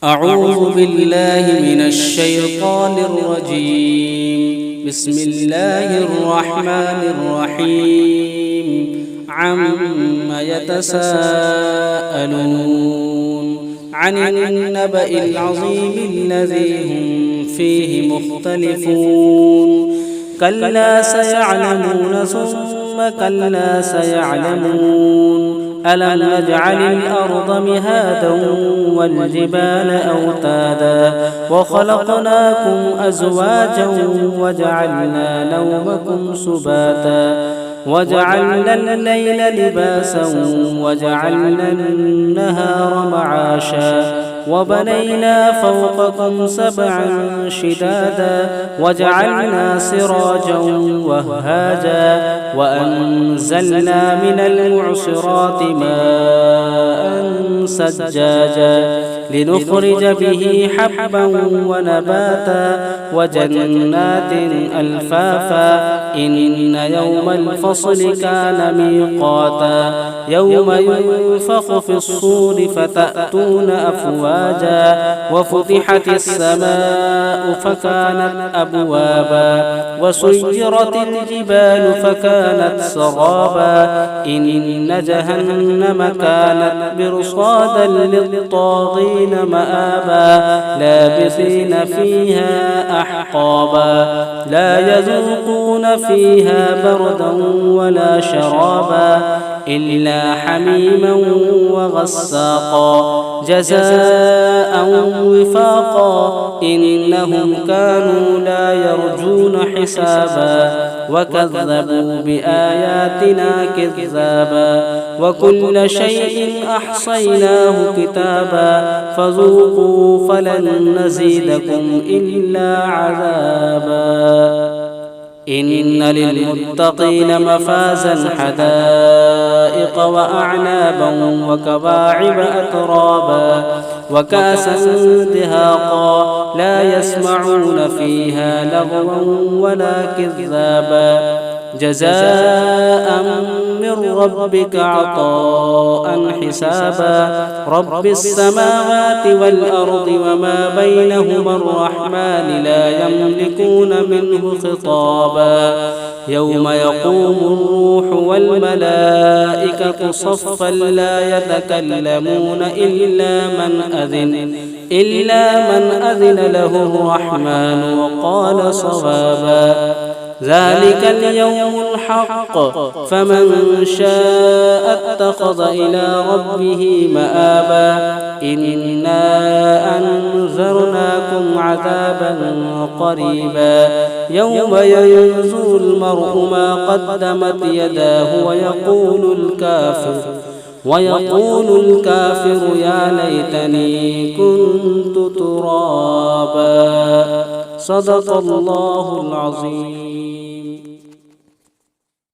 أعوذ بالله من الشيطان الرجيم. بسم الله الرحمن الرحيم. عم يتساءلون عن النبأ العظيم الذي هم فيه مختلفون. كلا سيعلمون ثم كلا سيعلمون. ألم نجعل الأرض مهادا والجبال أوتادا وخلقناكم أزواجا وجعلنا نومكم سباتا وجعلنا الليل لباسا وجعلنا النهار معاشا وبنينا فوقكم سبعا شدادا وجعلنا سراجا وهاجا وأنزلنا من المعصرات ماء سجاجا لنخرج به حبا ونباتا وجنات ألفافا إن يوم الفصل كان ميقاتا يوم ينفخ في الصور فتأتون أفواجا وفتحت السماء فكانت أبوابا وسيرت الجبال فكانت سرابا إن جهنم كانت مرصادا للطاغين مآبا لابثين فيها أحقابا لا يذوقون فيها بردا ولا شرابا إلا حميما وغساقا جزاء وفاقا إنهم كانوا لا يرجون حسابا وكذبوا بآياتنا كذابا وكل شيء أحصيناه كتابا فذوقوا فلن نزيدكم إلا عذابا إن للمتقين مفازا حدائق وأعنابا وكواعب أترابا وكأسا دهاقا لا يسمعون فيها لغوا ولا كذابا جزاء من ربك عطاء حسابا رب السماوات والأرض وما بينهما الرحمن لا يملكون منه خطابا يوم يقوم الروح والملائكة صفا لا يتكلمون إلا من أذن له الرحمن وقال صوابا ذلك اليوم الحق فمن شاء اتخذ إلى ربه مآبا إنا أنذرناكم عذابا قريبا يوم ينظر المرء ما قدمت يداه ويقول الكافر يا ليتني كنت ترابا صدق الله العظيم.